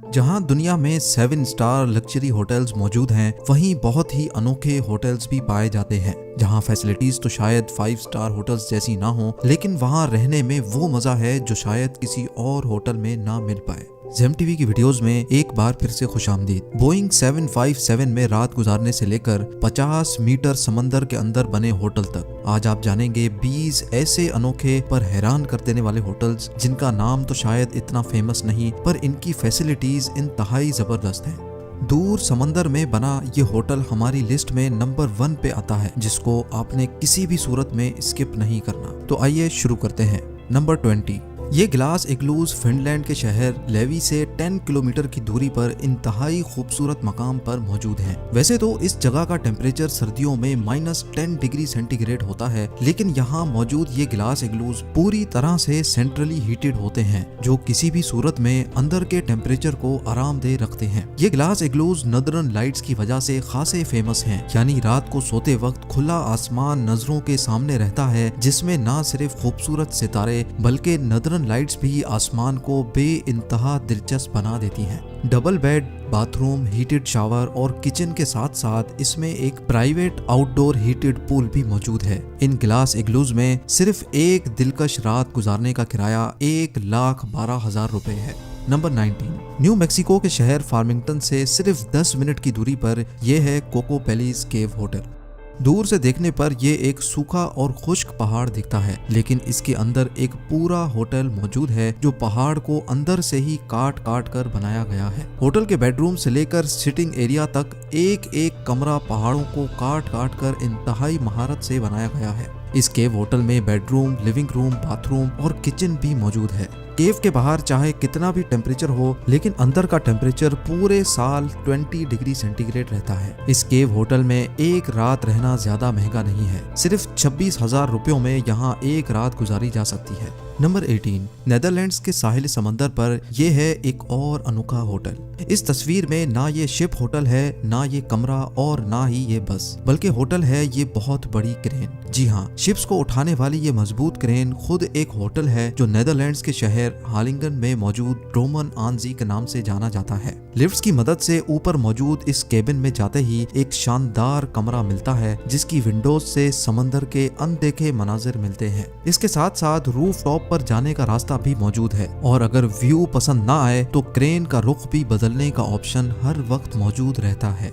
जहां दुनिया में 7 स्टार लग्जरी होटल्स मौजूद हैं, वहीं बहुत ही अनोखे होटल्स भी पाए जाते हैं जहां फैसिलिटीज तो शायद 5 स्टार होटल्स जैसी ना हो, लेकिन वहां रहने में वो मजा है जो शायद किसी और होटल में ना मिल पाए। जेम टीवी की वीडियोस में एक बार फिर से खुशामदीद। बोइंग 757 में रात गुजारने से लेकर 50 मीटर समंदर के अंदर बने होटल तक, आज आप जानेंगे 20 ऐसे अनोखे पर हैरान कर देने वाले होटल्स जिनका नाम तो शायद इतना फेमस नहीं, पर इनकी फैसिलिटीज इंतहाई जबरदस्त हैं। दूर समंदर में बना ये होटल हमारी लिस्ट में नंबर 1 पे आता है, जिसको आपने किसी भी सूरत में स्किप नहीं करना। तो आइए शुरू करते हैं। नंबर 20, ये ग्लास इग्लूज फिनलैंड के शहर लेवी से 10 किलोमीटर की दूरी पर इंतहाई खूबसूरत मकाम पर मौजूद है। वैसे तो इस जगह का टेम्परेचर सर्दियों में -10 डिग्री सेंटीग्रेड होता है, लेकिन यहाँ मौजूद ये ग्लास इग्लूज पूरी तरह से सेंट्रली हीटेड होते हैं, जो किसी भी सूरत में अंदर के टेम्परेचर को आरामदेह रखते हैं। ये ग्लास इग्लूज नदरन लाइट्स की वजह से खासे फेमस हैं, यानी रात को सोते वक्त खुला आसमान नजरों के सामने रहता है, जिसमें न सिर्फ खूबसूरत सितारे बल्कि नदरन लाइट्स भी आसमान को बेइंतहा दिलचस्प बना देती हैं। Double bed, bathroom, heated shower और किचन के साथ साथ इसमें एक प्राइवेट आउटडोर हीटेड पूल भी मौजूद है। इन ग्लास इग्लूज में सिर्फ एक दिलकश रात गुजारने का किराया 1,12,000 रुपए है। नंबर 19, न्यू मैक्सिको के शहर फार्मिंगटन से सिर्फ 10 मिनट की दूरी पर यह है कोको पैलेस केव होटल। दूर से देखने पर यह एक सूखा और खुश्क पहाड़ दिखता है, लेकिन इसके अंदर एक पूरा होटल मौजूद है जो पहाड़ को अंदर से ही काट काट कर बनाया गया है। होटल के बेडरूम से लेकर सिटिंग एरिया तक एक एक कमरा पहाड़ों को काट काट कर इंतहाई महारत से बनाया गया है। इस केव होटल में बेडरूम, लिविंग रूम, बाथरूम और किचन भी मौजूद है। केव के बाहर चाहे कितना भी टेम्परेचर हो, लेकिन अंदर का टेम्परेचर पूरे साल 20 डिग्री सेंटीग्रेड रहता है। इस केव होटल में एक रात रहना ज्यादा महंगा नहीं है, सिर्फ 26,000 रुपयों में यहाँ एक रात गुजारी जा सकती है। नंबर 18, नेदरलैंड्स के साहिल समंदर पर यह है एक और अनोखा होटल। इस तस्वीर में ना ये शिप होटल है, ना ये कमरा और ना ही ये बस, बल्कि होटल है ये बहुत बड़ी क्रेन। जी हाँ, शिप्स को उठाने वाली ये मजबूत क्रेन खुद एक होटल है जो नेदरलैंड्स के शहर हालिंगन में मौजूद ड्रोमन आनजी के नाम से जाना जाता है। लिफ्ट्स की मदद से ऊपर मौजूद इस केबिन में जाते ही एक शानदार कमरा मिलता है, जिसकी विंडोज से समंदर के अनदेखे मनाजिर मिलते हैं। इसके साथ साथ रूफ टॉप पर जाने का रास्ता भी मौजूद है, और अगर व्यू पसंद ना आए तो क्रेन का रुख भी बदलने का ऑप्शन हर वक्त मौजूद रहता है।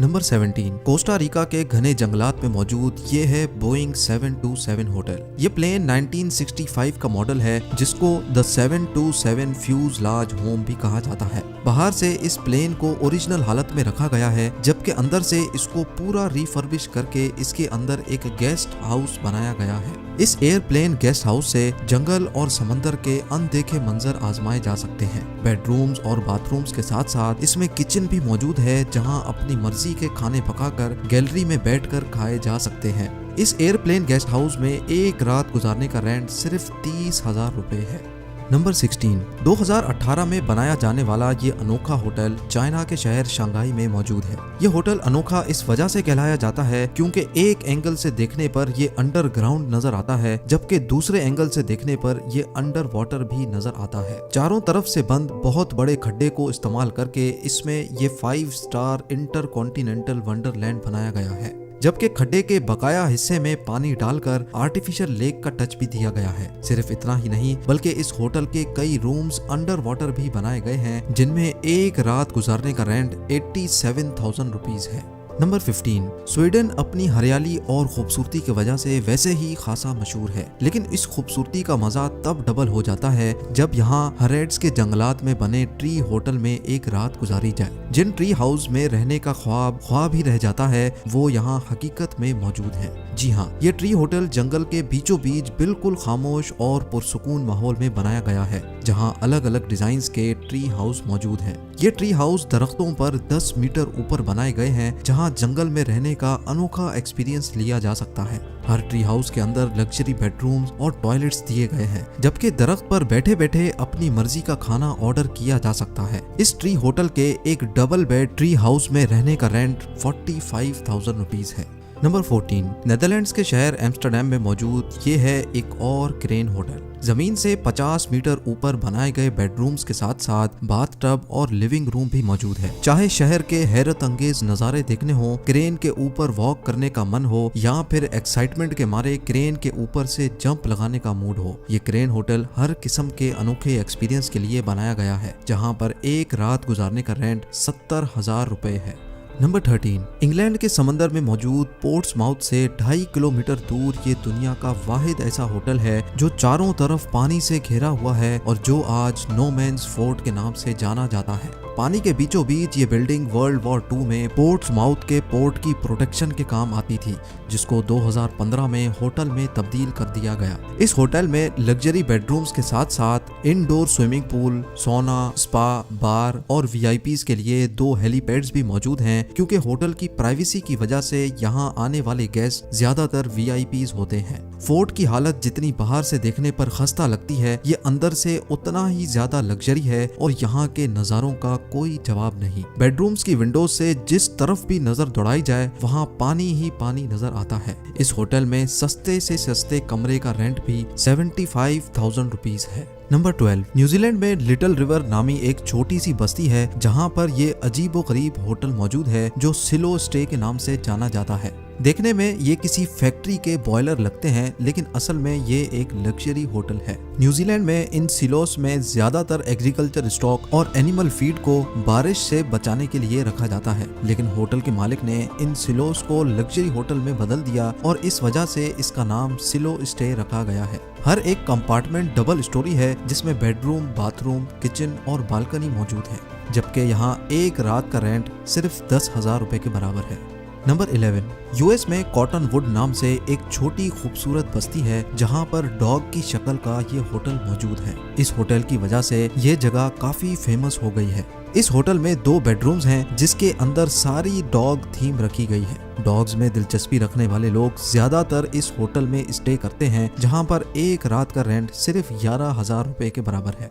नंबर 17, कोस्टा रिका के घने जंगलात में मौजूद ये है बोइंग 727 होटल। ये प्लेन 1965 का मॉडल है, जिसको द 727 फ्यूजलाज होम भी कहा जाता है। बाहर से इस प्लेन को ओरिजिनल हालत में रखा गया है, जबकि अंदर से इसको पूरा रिफर्बिश करके इसके अंदर एक गेस्ट हाउस बनाया गया है। इस एयरप्लेन गेस्ट हाउस से जंगल और समंदर के अनदेखे मंजर आजमाए जा सकते हैं। बेडरूम्स और बाथरूम्स के साथ साथ इसमें किचन भी मौजूद है, जहां अपनी मर्जी के खाने पकाकर गैलरी में बैठकर खाए जा सकते हैं। इस एयरप्लेन गेस्ट हाउस में एक रात गुजारने का रेंट सिर्फ 30,000 रुपए है। नंबर 16, 2018 में बनाया जाने वाला ये अनोखा होटल चाइना के शहर शंघाई में मौजूद है। ये होटल अनोखा इस वजह से कहलाया जाता है क्योंकि एक एंगल से देखने पर ये अंडरग्राउंड नजर आता है, जबकि दूसरे एंगल से देखने पर ये अंडर वाटर भी नजर आता है। चारों तरफ से बंद बहुत बड़े खड्डे को इस्तेमाल करके इसमें ये 5 स्टार इंटरकॉन्टिनेंटल वंडरलैंड बनाया गया है, जबकि खड्डे के बकाया हिस्से में पानी डालकर आर्टिफिशियल लेक का टच भी दिया गया है। सिर्फ इतना ही नहीं, बल्कि इस होटल के कई रूम्स अंडर वाटर भी बनाए गए हैं, जिनमें एक रात गुजारने का रेंट 87,000 रुपीज है। नंबर 15, स्वीडन अपनी हरियाली और खूबसूरती की वजह से वैसे ही खासा मशहूर है, लेकिन इस खूबसूरती का मजा तब डबल हो जाता है जब यहाँ हरेड्स के जंगलात में बने ट्री होटल में एक रात गुजारी जाए। जिन ट्री हाउस में रहने का ख्वाब ही रह जाता है, वो यहाँ हकीकत में मौजूद है। जी हाँ, ये ट्री होटल जंगल के बीचों बीच बिल्कुल खामोश और पुरसुकून माहौल में बनाया गया है, जहाँ अलग अलग डिजाइन के ट्री हाउस मौजूद हैं। ये ट्री हाउस दरख्तों पर 10 मीटर ऊपर बनाए गए हैं, जहाँ जंगल में रहने का अनोखा एक्सपीरियंस लिया जा सकता है। हर ट्री हाउस के अंदर लग्जरी बेडरूम्स और टॉयलेट्स दिए गए हैं, जबकि दरख्त पर बैठे बैठे अपनी मर्जी का खाना ऑर्डर किया जा सकता है। इस ट्री होटल के एक डबल बेड ट्री हाउस में रहने का रेंट 45,000 रुपीज है। नंबर 14, नेदरलैंड्स के शहर एम्स्टर्डम में मौजूद ये है एक और क्रेन होटल। जमीन से 50 मीटर ऊपर बनाए गए बेडरूम्स के साथ साथ बाथटब और लिविंग रूम भी मौजूद है। चाहे शहर के हैरत अंगेज नजारे देखने हो, क्रेन के ऊपर वॉक करने का मन हो या फिर एक्साइटमेंट के मारे क्रेन के ऊपर से जंप लगाने का मूड हो, ये क्रेन होटल हर किस्म के अनोखे एक्सपीरियंस के लिए बनाया गया है, जहां पर एक रात गुजारने का रेंट 70,000 रुपए है। नंबर 13, इंग्लैंड के समंदर में मौजूद पोर्ट्समाउथ से 2.5 किलोमीटर दूर ये दुनिया का वाहिद ऐसा होटल है जो चारों तरफ पानी से घिरा हुआ है और जो आज नो मैन्स फोर्ट के नाम से जाना जाता है। पानी के बीचों बीच ये बिल्डिंग वर्ल्ड वॉर 2 में पोर्ट्समाउथ के पोर्ट की प्रोटेक्शन के काम आती थी, जिसको 2015 में होटल में तब्दील कर दिया गया। इस होटल में लग्जरी बेडरूम्स के साथ साथ इंडोर स्विमिंग पूल, सोना, स्पा, बार और वीआईपीज के लिए 2 हेलीपैड्स भी मौजूद हैं, क्योंकि होटल की प्राइवेसी की वजह से यहाँ आने वाले गेस्ट ज्यादातर वीआईपीज होते हैं। फोर्ट की हालत जितनी बाहर से देखने पर खस्ता लगती है, ये अंदर से उतना ही ज्यादा लग्जरी है और यहाँ के नजारों का कोई जवाब नहीं। बेडरूम्स की विंडोज से जिस तरफ भी नजर दौड़ाई जाए वहाँ पानी ही पानी नजर आता है। इस होटल में सस्ते से सस्ते कमरे का रेंट भी 75,000 रुपीज है। नंबर 12, न्यूजीलैंड में लिटिल रिवर नामी एक छोटी सी बस्ती है जहाँ पर ये अजीबोगरीब होटल मौजूद है जो सिलो स्टे के नाम से जाना जाता है। देखने में ये किसी फैक्ट्री के बॉयलर लगते हैं, लेकिन असल में ये एक लग्जरी होटल है। न्यूजीलैंड में इन सिलोस में ज्यादातर एग्रीकल्चर स्टॉक और एनिमल फीड को बारिश से बचाने के लिए रखा जाता है, लेकिन होटल के मालिक ने इन सिलोस को लग्जरी होटल में बदल दिया और इस वजह से इसका नाम सिलो स्टे रखा गया है। हर एक कंपार्टमेंट डबल स्टोरी है जिसमें बेडरूम, बाथरूम, किचन और बालकनी मौजूद है, जबकि यहाँ एक रात का रेंट सिर्फ 10,000 रुपए के बराबर है। नंबर 11, यूएस में कॉटन वुड नाम से एक छोटी खूबसूरत बस्ती है जहां पर डॉग की शक्ल का ये होटल मौजूद है। इस होटल की वजह से ये जगह काफी फेमस हो गई है। इस होटल में 2 बेडरूम्स हैं जिसके अंदर सारी डॉग थीम रखी गई है। डॉग्स में दिलचस्पी रखने वाले लोग ज्यादातर इस होटल में स्टे करते हैं, जहां पर एक रात का रेंट सिर्फ 11,000 रुपए के बराबर है।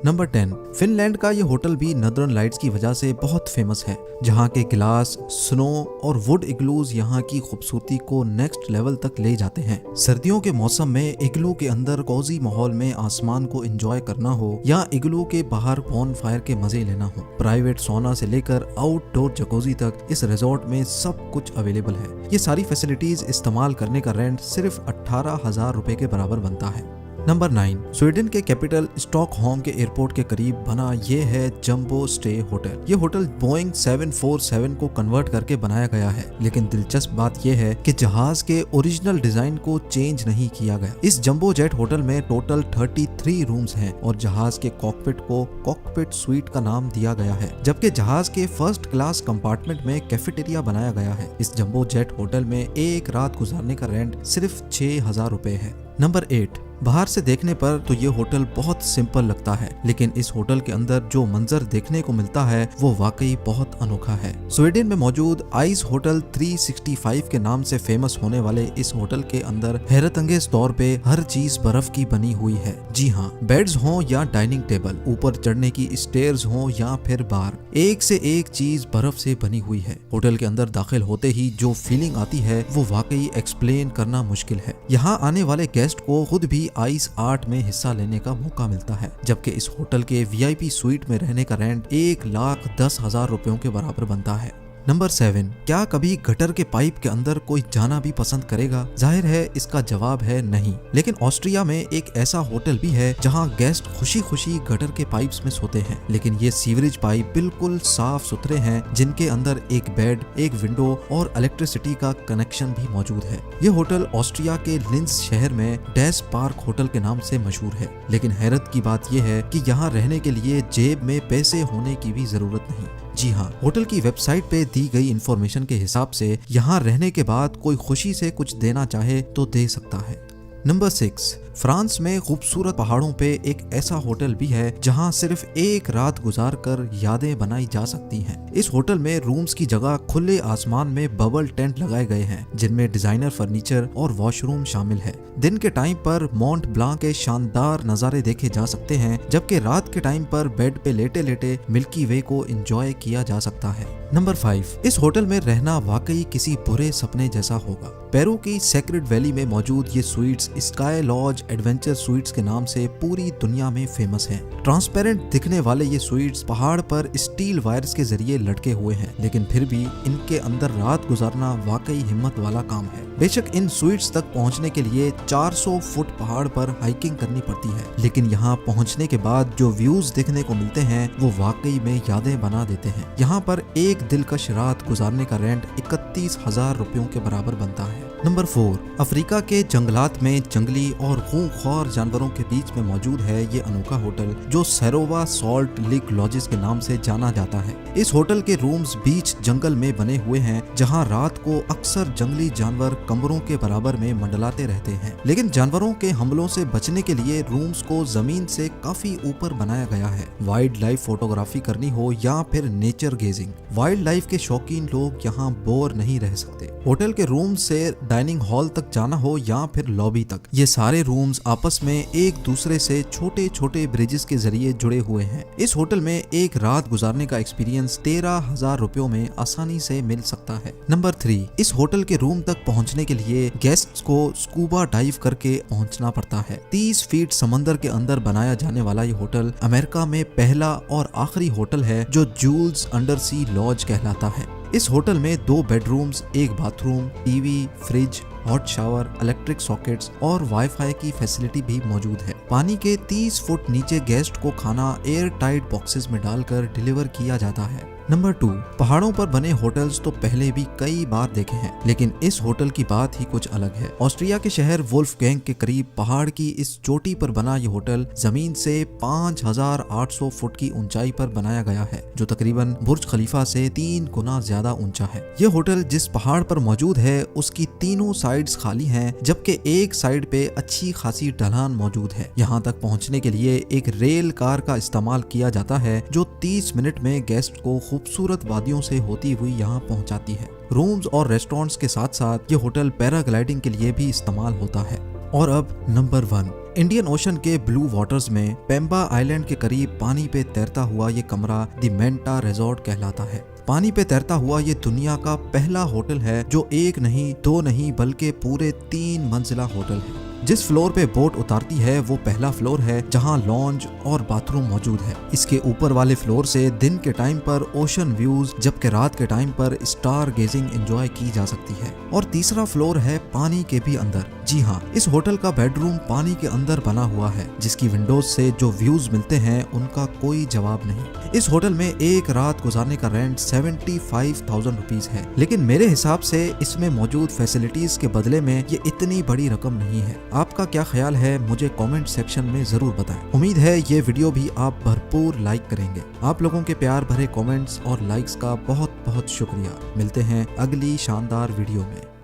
नंबर 10, फिनलैंड का ये होटल भी नदर्न लाइट्स की वजह से बहुत फेमस है, जहाँ के गिलास, स्नो और वुड इग्लूज यहाँ की खूबसूरती को नेक्स्ट लेवल तक ले जाते हैं। सर्दियों के मौसम में इग्लू के अंदर कोजी माहौल में आसमान को एंजॉय करना हो या इग्लू के बाहर बॉन फायर के मजे लेना हो, प्राइवेट सोना से लेकर आउटडोर जकोजी तक इस रिजॉर्ट में सब कुछ अवेलेबल है। ये सारी फैसिलिटीज इस्तेमाल करने का रेंट सिर्फ 18,000 रुपए के बराबर बनता है। नंबर 9, स्वीडन के कैपिटल स्टॉकहोम के एयरपोर्ट के करीब बना ये है जंबो स्टे होटल। ये होटल बोइंग 747 को कन्वर्ट करके बनाया गया है, लेकिन दिलचस्प बात यह है कि जहाज के ओरिजिनल डिजाइन को चेंज नहीं किया गया। इस जंबो जेट होटल में टोटल 33 रूम्स हैं और जहाज के कॉकपिट को कॉकपिट स्वीट का नाम दिया गया है, जबकि जहाज के फर्स्ट क्लास कंपार्टमेंट में कैफेटेरिया बनाया गया है। इस जंबो जेट होटल में एक रात गुजारने का रेंट सिर्फ 6,000 रुपए है। नंबर 8, बाहर से देखने पर तो ये होटल बहुत सिंपल लगता है, लेकिन इस होटल के अंदर जो मंजर देखने को मिलता है वो वाकई बहुत अनोखा है। स्वीडन में मौजूद आइस होटल 365 के नाम से फेमस होने वाले इस होटल के अंदर हैरत अंगेज तौर पे हर चीज बर्फ की बनी हुई है। जी हाँ, बेड्स हो या डाइनिंग टेबल, ऊपर चढ़ने की स्टेयर्स हो या फिर बार, एक से एक चीज बर्फ से बनी हुई है। होटल के अंदर दाखिल होते ही जो फीलिंग आती है वो वाकई एक्सप्लेन करना मुश्किल है। यहाँ आने वाले गेस्ट को खुद भी आइस आर्ट में हिस्सा लेने का मौका मिलता है, जबकि इस होटल के वीआईपी स्वीट में रहने का रेंट 1,10,000 रुपयों के बराबर बनता है। नंबर 7, क्या कभी गटर के पाइप के अंदर कोई जाना भी पसंद करेगा? जाहिर है इसका जवाब है नहीं, लेकिन ऑस्ट्रिया में एक ऐसा होटल भी है जहां गेस्ट खुशी खुशी गटर के पाइप्स में सोते हैं, लेकिन ये सीवरेज पाइप बिल्कुल साफ सुथरे हैं, जिनके अंदर एक बेड, एक विंडो और इलेक्ट्रिसिटी का कनेक्शन भी मौजूद है। ये होटल ऑस्ट्रिया के लिंस शहर में डैश पार्क होटल के नाम से मशहूर है, लेकिन हैरत की बात यह है कि यहाँ रहने के लिए जेब में पैसे होने की भी जरूरत नहीं। जी हाँ, होटल की वेबसाइट पे दी गई इंफॉर्मेशन के हिसाब से यहाँ रहने के बाद कोई खुशी से कुछ देना चाहे तो दे सकता है। नंबर 6, फ्रांस में खूबसूरत पहाड़ों पे एक ऐसा होटल भी है जहां सिर्फ एक रात गुजार कर यादें बनाई जा सकती हैं। इस होटल में रूम्स की जगह खुले आसमान में बबल टेंट लगाए गए हैं, जिनमें डिजाइनर फर्नीचर और वॉशरूम शामिल है। दिन के टाइम पर मॉन्ट ब्लांक के शानदार नजारे देखे जा सकते हैं, जबकि रात के टाइम पर बेड पे लेटे लेटे मिल्की वे को एंजॉय किया जा सकता है। नंबर 5, इस होटल में रहना वाकई किसी बुरे सपने जैसा होगा। पेरू की सेक्रेड वैली में मौजूद ये suites sky lodge adventure suites के नाम से पूरी दुनिया में फेमस हैं। ट्रांसपेरेंट दिखने वाले ये स्वीट्स पहाड़ पर स्टील वायर्स के जरिए लटके हुए हैं, लेकिन फिर भी इनके अंदर रात गुजारना वाकई हिम्मत वाला काम है। बेशक इन स्वीट्स तक पहुंचने के लिए 400 फुट पहाड़ पर हाइकिंग करनी पड़ती है, लेकिन यहाँ पहुंचने के बाद जो व्यूज देखने को मिलते हैं वो वाकई में यादें बना देते हैं। यहाँ पर एक दिलकश रात गुजारने का रेंट 31,000 रुपयों के बराबर बनता है। नंबर 4, अफ्रीका के जंगलात में जंगली और खूंखार जानवरों के बीच में मौजूद है ये अनोखा होटल जो सरोवा सॉल्ट लेक लॉजेस के नाम से जाना जाता है। इस होटल के रूम्स बीच जंगल में बने हुए हैं, जहां रात को अक्सर जंगली जानवर कमरों के बराबर में मंडलाते रहते हैं, लेकिन जानवरों के हमलों से बचने के लिए रूम्स को जमीन से काफी ऊपर बनाया गया है। वाइल्ड लाइफ फोटोग्राफी करनी हो या फिर नेचर गेजिंग, वाइल्ड लाइफ के शौकीन लोग यहाँ बोर नहीं रह सकते। होटल के रूम से डाइनिंग हॉल तक जाना हो या फिर लॉबी तक, ये सारे रूम्स आपस में एक दूसरे से छोटे छोटे ब्रिजेस के जरिए जुड़े हुए हैं। इस होटल में एक रात गुजारने का एक्सपीरियंस 13,000 रुपयों में आसानी से मिल सकता है। नंबर 3, इस होटल के रूम तक पहुंचने के लिए गेस्ट्स को स्कूबा डाइव करके पहुंचना पड़ता है। 30 फीट समंदर के अंदर बनाया जाने वाला ये होटल अमेरिका में पहला और आखिरी होटल है जो जूल्स अंडर सी लॉज कहलाता है। इस होटल में 2 बेडरूम्स, एक bathroom, TV, fridge, hot shower, electric sockets और वाईफाई की फैसिलिटी भी मौजूद है। पानी के 30 फुट नीचे गेस्ट को खाना एयर टाइट बॉक्सेस में डालकर डिलीवर किया जाता है। नंबर 2, पहाड़ों पर बने होटल्स तो पहले भी कई बार देखे हैं, लेकिन इस होटल की बात ही कुछ अलग है। ऑस्ट्रिया के शहर वुल्फगैंग के करीब पहाड़ की इस चोटी पर बना ये होटल जमीन से 5,800 फुट की ऊंचाई पर बनाया गया है, जो तकरीबन बुर्ज खलीफा से 3 गुना ज्यादा ऊंचा है। ये होटल जिस पहाड़ पर मौजूद है उसकी तीनों साइड्स खाली हैं, जबकि एक साइड पे अच्छी खासी ढलान मौजूद है। यहाँ तक पहुँचने के लिए एक रेल कार का इस्तेमाल किया जाता है जो 30 मिनट में गेस्ट को खूबसूरत वादियों से होती हुई यहाँ पहुँचाती है। रूम्स और रेस्टोरेंट्स के साथ साथ ये होटल पैराग्लाइडिंग के लिए भी इस्तेमाल होता है। और अब नंबर 1, इंडियन ओशन के ब्लू वाटर्स में पेम्बा आइलैंड के करीब पानी पे तैरता हुआ ये कमरा द मेंटा रिजॉर्ट कहलाता है। पानी पे तैरता हुआ ये दुनिया का पहला होटल है जो 1 नहीं 2 नहीं बल्कि पूरे 3 मंजिला होटल है। जिस फ्लोर पे बोट उतारती है वो पहला फ्लोर है जहां लॉन्ज और बाथरूम मौजूद है। इसके ऊपर वाले फ्लोर से दिन के टाइम पर ओशन व्यूज जबकि रात के टाइम पर स्टार गेजिंग एंजॉय की जा सकती है। और तीसरा फ्लोर है पानी के भी अंदर। जी हाँ, इस होटल का बेडरूम पानी के अंदर बना हुआ है, जिसकी विंडोज से जो व्यूज मिलते हैं उनका कोई जवाब नहीं। इस होटल में एक रात गुजारने का रेंट 75,000 रुपीज है, लेकिन मेरे हिसाब से इसमें मौजूद फैसिलिटीज के बदले में ये इतनी बड़ी रकम नहीं है। आपका क्या ख्याल है मुझे कमेंट सेक्शन में जरूर बताएं। उम्मीद है ये वीडियो भी आप भरपूर लाइक करेंगे। आप लोगों के प्यार भरे कमेंट्स और लाइक्स का बहुत बहुत शुक्रिया। मिलते हैं अगली शानदार वीडियो में।